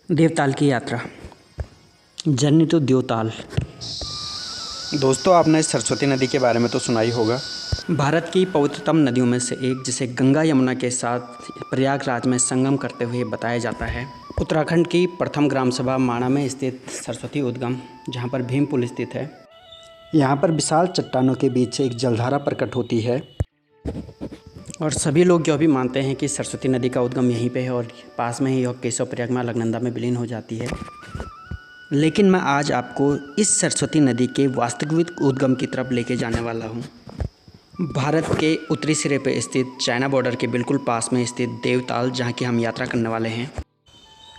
देवताल की यात्रा। Journey to Devtal. दोस्तों, आपने सरस्वती नदी के बारे में तो सुना ही होगा। भारत की पवित्रतम नदियों में से एक, जिसे गंगा यमुना के साथ प्रयागराज में संगम करते हुए बताया जाता है। उत्तराखंड की प्रथम ग्राम सभा माणा में स्थित सरस्वती उद्गम, जहाँ पर भीम पुल स्थित है। यहाँ पर विशाल चट्टानों के बीच एक जलधारा प्रकट होती है और सभी लोग यह भी मानते हैं कि सरस्वती नदी का उद्गम यहीं पे है और पास में ही यह केशव प्रयाग में अलकनंदा में विलीन हो जाती है। लेकिन मैं आज आपको इस सरस्वती नदी के वास्तविक उद्गम की तरफ लेके जाने वाला हूँ। भारत के उत्तरी सिरे पे स्थित चाइना बॉर्डर के बिल्कुल पास में स्थित देवताल, जहाँ की हम यात्रा करने वाले हैं।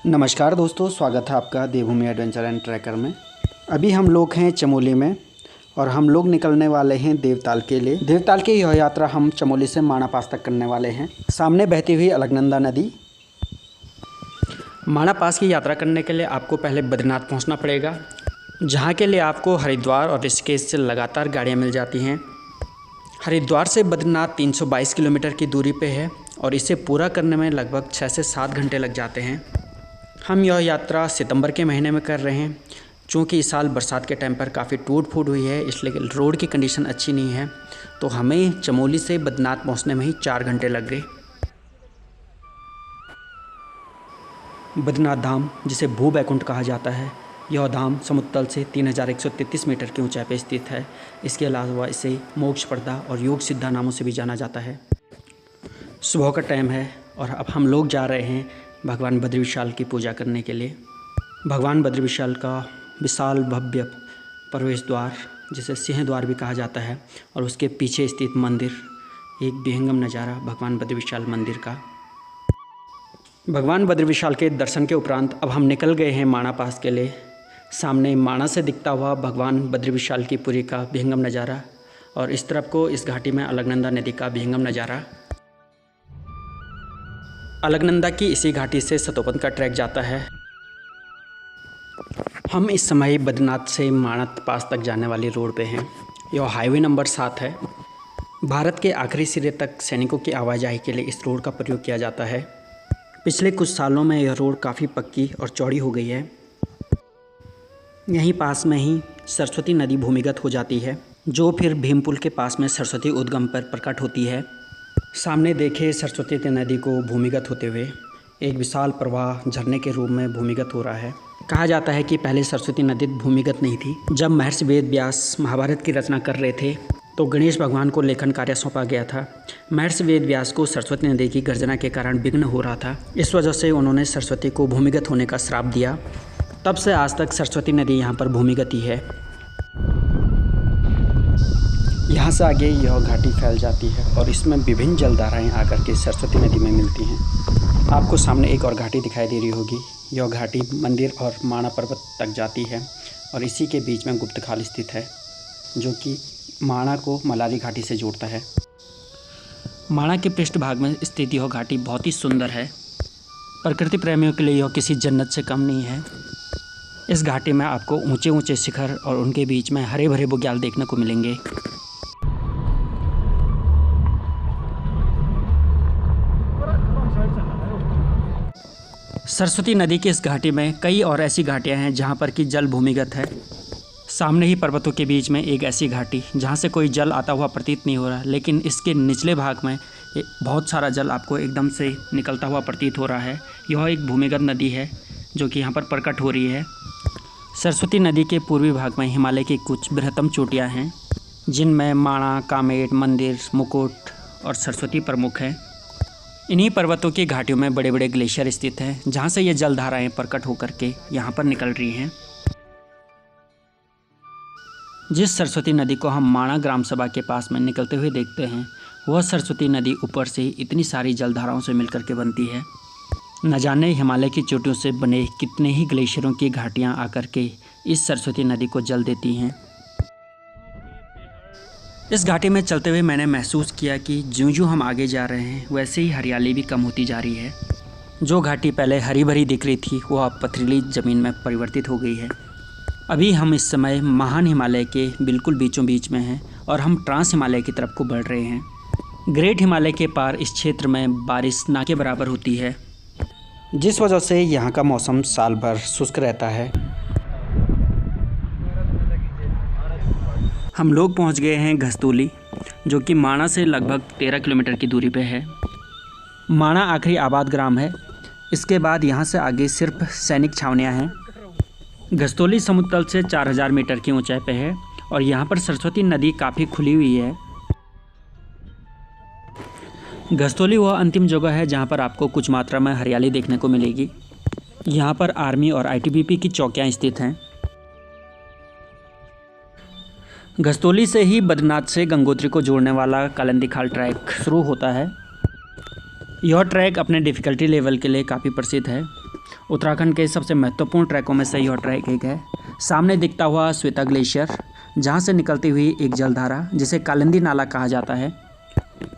नमस्कार दोस्तों, स्वागत है आपका देवभूमि एडवेंचर एंड ट्रैकर में। अभी हम लोग हैं चमोली में और हम लोग निकलने वाले हैं देवताल के लिए। देवताल की यह यात्रा हम चमोली से माणा पास तक करने वाले हैं। सामने बहती हुई अलकनंदा नदी। माणा पास की यात्रा करने के लिए आपको पहले बद्रीनाथ पहुंचना पड़ेगा, जहां के लिए आपको हरिद्वार और ऋषिकेश से लगातार गाड़ियां मिल जाती हैं। हरिद्वार से बद्रीनाथ 322 किलोमीटर की दूरी पे है और इसे पूरा करने में लगभग 6 से 7 घंटे लग जाते हैं। हम यह यात्रा सितंबर के महीने में कर रहे हैं। चूँकि इस साल बरसात के टाइम पर काफ़ी टूट फूट हुई है, इसलिए रोड की कंडीशन अच्छी नहीं है, तो हमें चमोली से बद्रीनाथ पहुंचने में ही 4 घंटे लग गए। बद्रीनाथ धाम, जिसे भू बैकुंठ कहा जाता है, यह धाम समुद्र तल से 3133 मीटर की ऊंचाई पर स्थित है। इसके अलावा इसे मोक्ष प्रदा और योग सिद्धा नामों से भी जाना जाता है। सुबह का टाइम है और अब हम लोग जा रहे हैं भगवान बद्री विशाल की पूजा करने के लिए। भगवान बद्री विशाल का विशाल भव्य प्रवेश द्वार, जिसे सिंह द्वार भी कहा जाता है, और उसके पीछे स्थित मंदिर एक विहंगम नज़ारा भगवान बद्री विशाल मंदिर का। भगवान बद्री विशाल के दर्शन के उपरांत अब हम निकल गए हैं माणा पास के लिए। सामने माणा से दिखता हुआ भगवान बद्री विशाल की पुरी का विहंगम नज़ारा और इस तरफ को इस घाटी में अलकनंदा नदी का विहंगम नज़ारा। अलकनंदा की इसी घाटी से सतोपंथ का ट्रैक जाता है। हम इस समय बद्रीनाथ से माणा पास तक जाने वाली रोड पे हैं। यह हाईवे नंबर 7 है। भारत के आखिरी सिरे तक सैनिकों की आवाजाही के लिए इस रोड का प्रयोग किया जाता है। पिछले कुछ सालों में यह रोड काफ़ी पक्की और चौड़ी हो गई है। यहीं पास में ही सरस्वती नदी भूमिगत हो जाती है, जो फिर भीमपुल के पास में सरस्वती उद्गम पर प्रकट होती है। सामने देखे सरस्वती नदी को भूमिगत होते हुए एक विशाल प्रवाह झरने के रूप में भूमिगत हो रहा है। कहा जाता है कि पहले सरस्वती नदी भूमिगत नहीं थी। जब महर्षि वेद व्यास महाभारत की रचना कर रहे थे तो गणेश भगवान को लेखन कार्य सौंपा गया था। महर्षि वेद व्यास को सरस्वती नदी की गर्जना के कारण विघ्न हो रहा था। इस वजह से उन्होंने सरस्वती को भूमिगत होने का श्राप दिया। तब से आज तक सरस्वती नदी यहाँ पर भूमिगत ही है। यहाँ से आगे यह घाटी फैल जाती है और इसमें विभिन्न जलधाराएँ आकर के सरस्वती नदी में मिलती हैं। आपको सामने एक और घाटी दिखाई दे रही होगी। यह घाटी मंदिर और माणा पर्वत तक जाती है और इसी के बीच में गुप्तखाल स्थित है, जो कि माणा को मलारी घाटी से जोड़ता है। माणा के पृष्ठभाग में स्थित यह घाटी बहुत ही सुंदर है। प्रकृति प्रेमियों के लिए यह किसी जन्नत से कम नहीं है। इस घाटी में आपको ऊंचे ऊंचे शिखर और उनके बीच में हरे भरे बुग्याल देखने को मिलेंगे। सरस्वती नदी की इस घाटी में कई और ऐसी घाटियां हैं जहां पर कि जल भूमिगत है। सामने ही पर्वतों के बीच में एक ऐसी घाटी जहां से कोई जल आता हुआ प्रतीत नहीं हो रहा, लेकिन इसके निचले भाग में बहुत सारा जल आपको एकदम से निकलता हुआ प्रतीत हो रहा है। यह एक भूमिगत नदी है जो कि यहाँ पर प्रकट हो रही है। सरस्वती नदी के पूर्वी भाग में हिमालय की कुछ बृहत्तम चोटियाँ हैं, जिनमें माणा, कामेट, मंदिर, मुकुट और सरस्वती प्रमुख हैं। इन्हीं पर्वतों की घाटियों में बड़े बड़े ग्लेशियर स्थित हैं, जहाँ से ये जलधाराएँ प्रकट होकर के यहाँ पर निकल रही हैं। जिस सरस्वती नदी को हम माणा ग्राम सभा के पास में निकलते हुए देखते हैं, वह सरस्वती नदी ऊपर से इतनी सारी जलधाराओं से मिलकर के बनती है। न जाने हिमालय की चोटियों से बने कितने ही ग्लेशियरों की घाटियाँ आकर के इस सरस्वती नदी को जल देती हैं। इस घाटी में चलते हुए मैंने महसूस किया कि ज्यों-ज्यों हम आगे जा रहे हैं, वैसे ही हरियाली भी कम होती जा रही है। जो घाटी पहले हरी भरी दिख रही थी, वो अब पथरीली ज़मीन में परिवर्तित हो गई है। अभी हम इस समय महान हिमालय के बिल्कुल बीचों बीच में हैं और हम ट्रांस हिमालय की तरफ को बढ़ रहे हैं। ग्रेट हिमालय के पार इस क्षेत्र में बारिश ना के बराबर होती है। जिस वजह से यहाँ का मौसम साल भर शुष्क रहता है। हम लोग पहुँच गए हैं घस्तोली, जो कि माणा से लगभग 13 किलोमीटर की दूरी पे है। माणा आखिरी आबाद ग्राम है। इसके बाद यहाँ से आगे सिर्फ सैनिक छावनियाँ हैं। घस्तोली समुद्र तल से 4000 मीटर की ऊंचाई पे है और यहाँ पर सरस्वती नदी काफ़ी खुली हुई है। घस्तोली वह अंतिम जगह है जहाँ पर आपको कुछ मात्रा में हरियाली देखने को मिलेगी। यहाँ पर आर्मी और आईटीबीपी की चौकियाँ स्थित हैं। घस्तोली से ही बद्रीनाथ से गंगोत्री को जोड़ने वाला कालिंदी खाल ट्रैक शुरू होता है। यह ट्रैक अपने डिफ़िकल्टी लेवल के लिए काफ़ी प्रसिद्ध है। उत्तराखंड के सबसे महत्वपूर्ण ट्रैकों में से यह ट्रैक एक है। सामने दिखता हुआ श्वेता ग्लेशियर, जहाँ से निकलती हुई एक जलधारा जिसे कालिंदी नाला कहा जाता है।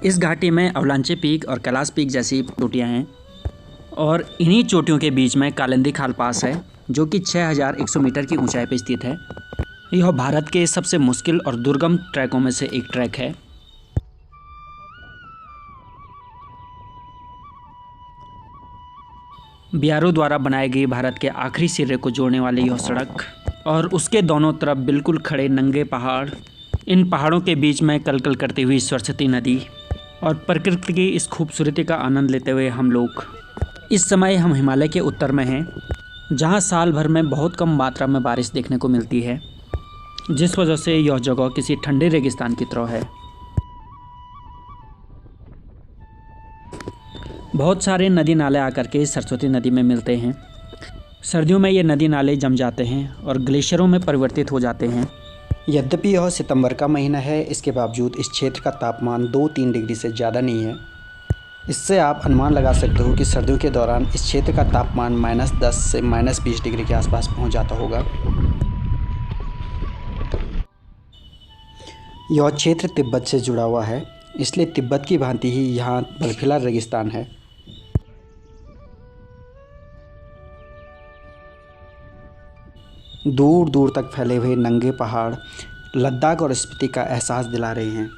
इस घाटी में अवलांचे पीक और कैलाश पीक जैसी चोटियाँ हैं और इन्हीं चोटियों के बीच में कालिंदी खाल पास है, जो कि 6100 मीटर की ऊंचाई पर स्थित है। यह भारत के सबसे मुश्किल और दुर्गम ट्रैकों में से एक ट्रैक है। बीआरओ द्वारा बनाई गई भारत के आखिरी सिरे को जोड़ने वाली यह सड़क और उसके दोनों तरफ बिल्कुल खड़े नंगे पहाड़, इन पहाड़ों के बीच में कलकल करती हुई सरस्वती नदी और प्रकृति की इस खूबसूरती का आनंद लेते हुए हम लोग इस समय हम हिमालय के उत्तर में हैं, जहां साल भर में बहुत कम मात्रा में बारिश देखने को मिलती है, जिस वजह से यह जगह किसी ठंडे रेगिस्तान की तरह है। बहुत सारे नदी नाले आकर के सरस्वती नदी में मिलते हैं। सर्दियों में ये नदी नाले जम जाते हैं और ग्लेशियरों में परिवर्तित हो जाते हैं। यद्यपि यह सितंबर का महीना है, इसके बावजूद इस क्षेत्र का तापमान 2-3 डिग्री से ज़्यादा नहीं है। इससे आप अनुमान लगा सकते हो कि सर्दियों के दौरान इस क्षेत्र का तापमान -10 से -20 डिग्री के आसपास पहुंच जाता होगा। यह क्षेत्र तिब्बत से जुड़ा हुआ है, इसलिए तिब्बत की भांति ही यहाँ बर्फीला रेगिस्तान है। दूर दूर तक फैले हुए नंगे पहाड़ लद्दाख और स्पीति का एहसास दिला रहे हैं।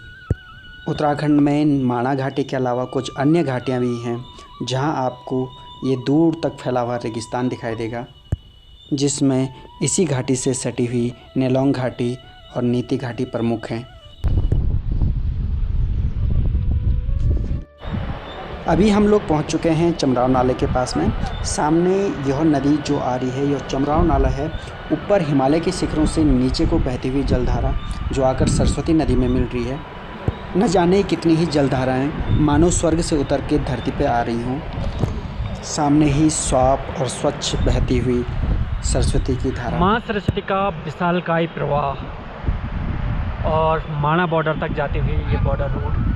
उत्तराखंड में माणा घाटी के अलावा कुछ अन्य घाटियाँ भी हैं, जहाँ आपको ये दूर तक फैला हुआ रेगिस्तान दिखाई देगा, जिसमें इसी घाटी से सटी हुई नेलोंग घाटी और नीति घाटी प्रमुख हैं। अभी हम लोग पहुंच चुके हैं चमराव नाले के पास में। सामने यह नदी जो आ रही है, यह चमराव नाला है। ऊपर हिमालय के शिखरों से नीचे को बहती हुई जलधारा जो आकर सरस्वती नदी में मिल रही है। न जाने कितनी ही जलधाराएं मानो स्वर्ग से उतर के धरती पे आ रही हों। सामने ही साफ और स्वच्छ बहती हुई सरस्वती की धारा। माँ सरस्वती का विशालकाय प्रवाह और माणा बॉर्डर तक जाती हुई ये बॉर्डर रोड,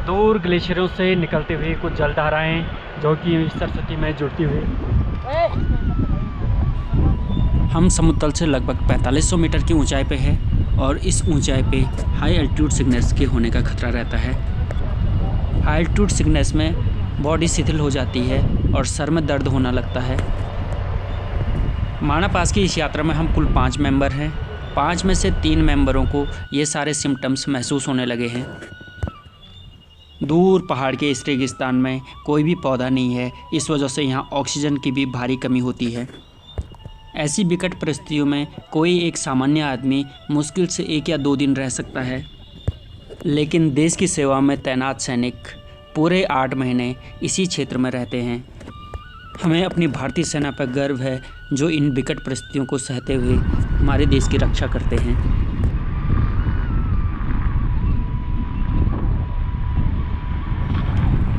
दूर ग्लेशियरों से निकलती हुई कुछ जलधाराएं जो कि सरस्वती में जुड़ती हुई। हम समुद्र तल से लगभग 4500 मीटर की ऊंचाई पे है और इस ऊंचाई पे हाई एल्टीट्यूड सिकनेस के होने का खतरा रहता है। हाई एल्टीट्यूड सिकनेस में बॉडी शिथिल हो जाती है और सर में दर्द होना लगता है। माणा पास की इस यात्रा में हम कुल 5 मेंबर हैं। 5 में से 3 मेंबरों को ये सारे सिम्टम्स महसूस होने लगे हैं। दूर पहाड़ के इस रेगिस्तान में कोई भी पौधा नहीं है, इस वजह से यहाँ ऑक्सीजन की भी भारी कमी होती है। ऐसी विकट परिस्थितियों में कोई एक सामान्य आदमी मुश्किल से 1 या 2 दिन रह सकता है, लेकिन देश की सेवा में तैनात सैनिक पूरे 8 महीने इसी क्षेत्र में रहते हैं। हमें अपनी भारतीय सेना पर गर्व है, जो इन विकट परिस्थितियों को सहते हुए हमारे देश की रक्षा करते हैं।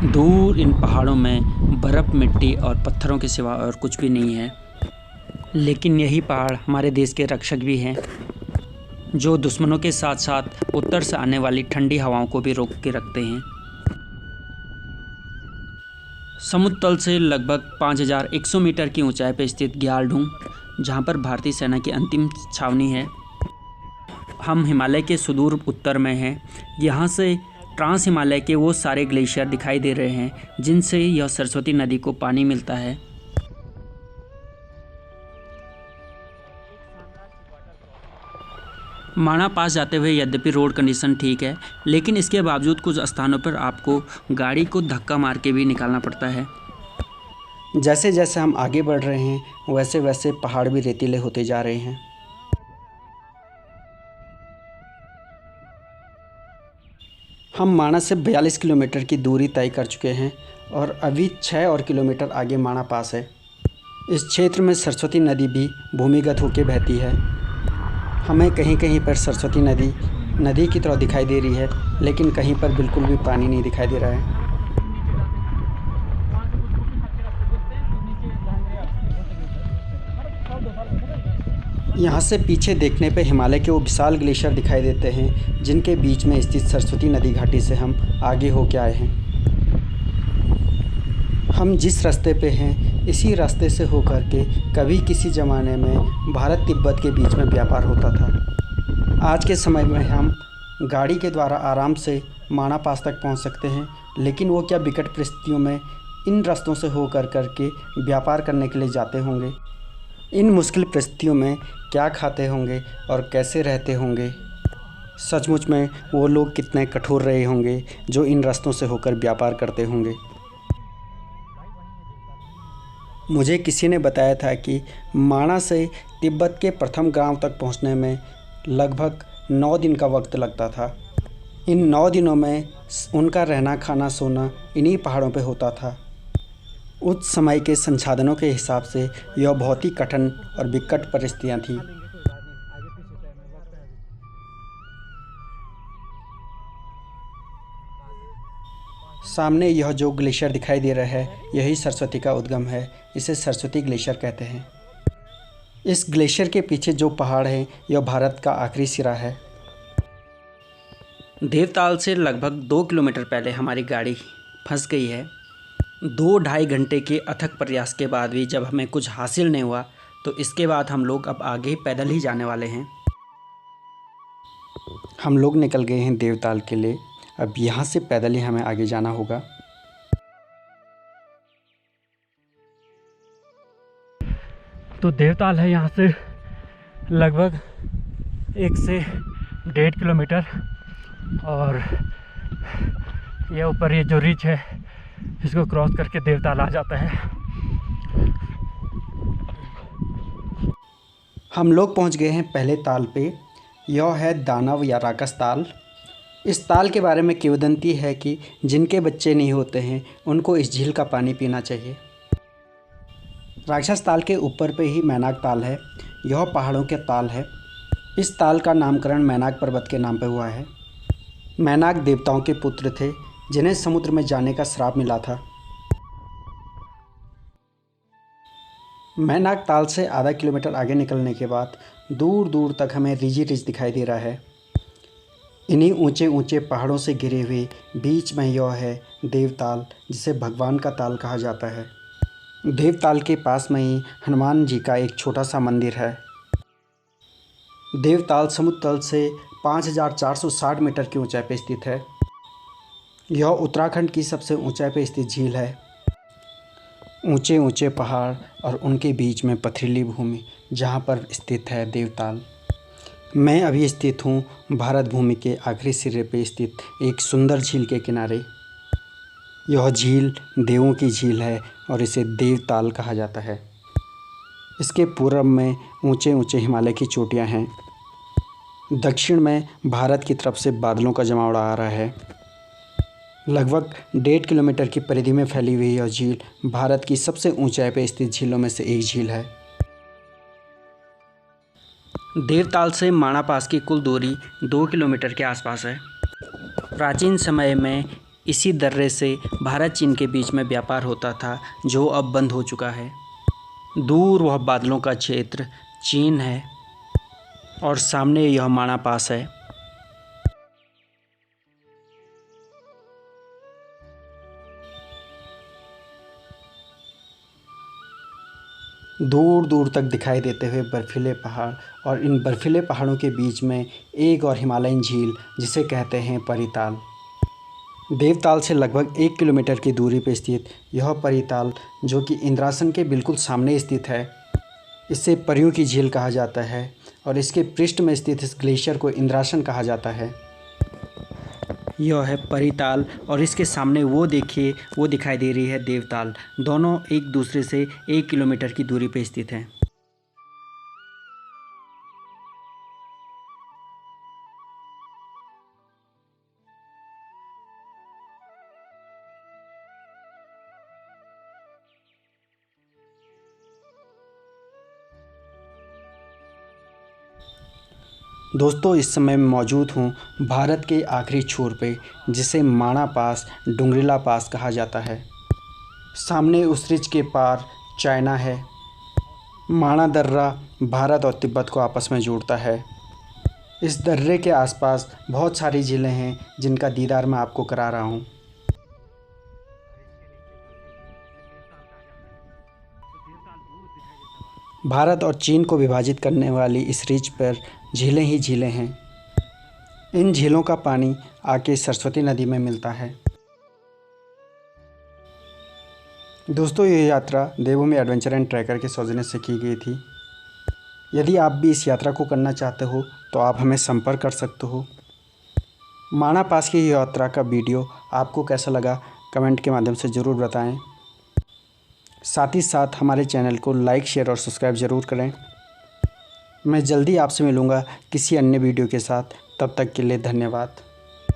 दूर इन पहाड़ों में बर्फ़, मिट्टी और पत्थरों के सिवा और कुछ भी नहीं है, लेकिन यही पहाड़ हमारे देश के रक्षक भी हैं, जो दुश्मनों के साथ साथ उत्तर से आने वाली ठंडी हवाओं को भी रोक के रखते हैं। समुद्र तल से लगभग 5100 मीटर की ऊंचाई पर स्थित ग्यालढूंग, जहां पर भारतीय सेना की अंतिम छावनी है। हम हिमालय के सुदूर उत्तर में हैं। यहाँ से ट्रांस हिमालय के वो सारे ग्लेशियर दिखाई दे रहे हैं जिनसे यह सरस्वती नदी को पानी मिलता है। माणा पास जाते हुए यद्यपि रोड कंडीशन ठीक है, लेकिन इसके बावजूद कुछ स्थानों पर आपको गाड़ी को धक्का मार के भी निकालना पड़ता है। जैसे जैसे हम आगे बढ़ रहे हैं वैसे वैसे पहाड़ भी रेतीले होते जा रहे हैं। हम माणा से 42 किलोमीटर की दूरी तय कर चुके हैं और अभी 6 और किलोमीटर आगे माणा पास है। इस क्षेत्र में सरस्वती नदी भी भूमिगत होकर बहती है। हमें कहीं कहीं पर सरस्वती नदी की तरह दिखाई दे रही है, लेकिन कहीं पर बिल्कुल भी पानी नहीं दिखाई दे रहा है। यहाँ से पीछे देखने पे हिमालय के वो विशाल ग्लेशियर दिखाई देते हैं, जिनके बीच में स्थित सरस्वती नदी घाटी से हम आगे होके आए हैं। हम जिस रास्ते पे हैं इसी रास्ते से होकर के कभी किसी ज़माने में भारत तिब्बत के बीच में व्यापार होता था। आज के समय में हम गाड़ी के द्वारा आराम से माणा पास तक पहुंच सकते हैं, लेकिन वो क्या विकट परिस्थितियों में इन रास्तों से होकर करके व्यापार करने के लिए जाते होंगे। इन मुश्किल परिस्थितियों में क्या खाते होंगे और कैसे रहते होंगे। सचमुच में वो लोग कितने कठोर रहे होंगे जो इन रास्तों से होकर व्यापार करते होंगे। मुझे किसी ने बताया था कि माणा से तिब्बत के प्रथम गांव तक पहुंचने में लगभग 9 दिन का वक्त लगता था। इन 9 दिनों में उनका रहना खाना सोना इन्हीं पहाड़ों पे होता था। उस समय के संसाधनों के हिसाब से यह बहुत ही कठिन और विकट परिस्थितियां थीं। सामने यह जो ग्लेशियर दिखाई दे रहा है यही सरस्वती का उद्गम है। इसे सरस्वती ग्लेशियर कहते हैं। इस ग्लेशियर के पीछे जो पहाड़ है यह भारत का आखिरी सिरा है। देवताल से लगभग 2 किलोमीटर पहले हमारी गाड़ी फंस गई है। 2-2.5 घंटे के अथक प्रयास के बाद भी जब हमें कुछ हासिल नहीं हुआ तो इसके बाद हम लोग अब आगे पैदल ही जाने वाले हैं। हम लोग निकल गए हैं देवताल के लिए। अब यहाँ से पैदल ही हमें आगे जाना होगा। तो देवताल है यहाँ से लगभग 1 से 1.5 किलोमीटर और ये ऊपर ये जो रिच है इसको क्रॉस करके देवताल आ जाता है। हम लोग पहुँच गए हैं पहले ताल पे। यह है दानव या राक्षस ताल। इस ताल के बारे में किंवदंती है कि जिनके बच्चे नहीं होते हैं उनको इस झील का पानी पीना चाहिए। राक्षस ताल के ऊपर पे ही मैनाक ताल है। यह पहाड़ों के ताल है। इस ताल का नामकरण मैनाक पर्वत के नाम पे हुआ है। मैनाक देवताओं के पुत्र थे जिन्हें समुद्र में जाने का श्राप मिला था। मैनाक ताल से आधा किलोमीटर आगे निकलने के बाद दूर दूर तक हमें रिजी रिज दिखाई दे रहा है। इन्हीं ऊंचे ऊंचे पहाड़ों से घिरे हुए बीच में यह है देवताल, जिसे भगवान का ताल कहा जाता है। देवताल के पास में ही हनुमान जी का एक छोटा सा मंदिर है। देवताल समुद्र तल से 5460 मीटर की ऊंचाई पर स्थित है। यह उत्तराखंड की सबसे ऊंचाई पर स्थित झील है। ऊंचे ऊंचे पहाड़ और उनके बीच में पथरीली भूमि जहां पर स्थित है देवताल। मैं अभी स्थित हूँ भारत भूमि के आखिरी सिरे पे स्थित एक सुंदर झील के किनारे। यह झील देवों की झील है और इसे देवताल कहा जाता है। इसके पूर्व में ऊंचे ऊंचे हिमालय की चोटियाँ हैं। दक्षिण में भारत की तरफ से बादलों का जमावड़ा आ रहा है। लगभग 1.5 किलोमीटर की परिधि में फैली हुई यह झील भारत की सबसे ऊंचाई पर स्थित झीलों में से एक झील है। देवताल से माणा पास की कुल दूरी 2 किलोमीटर के आसपास है। प्राचीन समय में इसी दर्रे से भारत चीन के बीच में व्यापार होता था, जो अब बंद हो चुका है। दूर वह बादलों का क्षेत्र चीन है और सामने यह माणा पास है। दूर दूर तक दिखाई देते हुए बर्फीले पहाड़ और इन बर्फीले पहाड़ों के बीच में एक और हिमालयन झील जिसे कहते हैं परिताल। देवताल से लगभग 1 किलोमीटर की दूरी पर स्थित यह परिताल, जो कि इंद्रासन के बिल्कुल सामने स्थित है, इसे परियों की झील कहा जाता है और इसके पृष्ठ में स्थित इस ग्लेशियर को इंद्रासन कहा जाता है। यह है परिताल और इसके सामने वो देखिए, वो दिखाई दे रही है देवताल। दोनों एक दूसरे से 1 किलोमीटर की दूरी पे स्थित हैं। दोस्तों, इस समय मैं मौजूद हूँ भारत के आखिरी छोर पे, जिसे माणा पास, डुंगरीला पास कहा जाता है। सामने उस रिज के पार चाइना है। माणा दर्रा भारत और तिब्बत को आपस में जोड़ता है। इस दर्रे के आसपास बहुत सारी झीलें हैं जिनका दीदार मैं आपको करा रहा हूँ। भारत और चीन को विभाजित करने वाली इस रिज पर झीलें ही झीलें हैं। इन झीलों का पानी आके सरस्वती नदी में मिलता है। दोस्तों, ये यात्रा देवभूमि एडवेंचर एंड ट्रैकर के सौजन्य से की गई थी। यदि आप भी इस यात्रा को करना चाहते हो तो आप हमें संपर्क कर सकते हो। माणा पास की यात्रा का वीडियो आपको कैसा लगा कमेंट के माध्यम से ज़रूर बताएं। साथ ही साथ हमारे चैनल को लाइक, शेयर और सब्सक्राइब ज़रूर करें। मैं जल्दी आपसे मिलूँगा किसी अन्य वीडियो के साथ। तब तक के लिए धन्यवाद।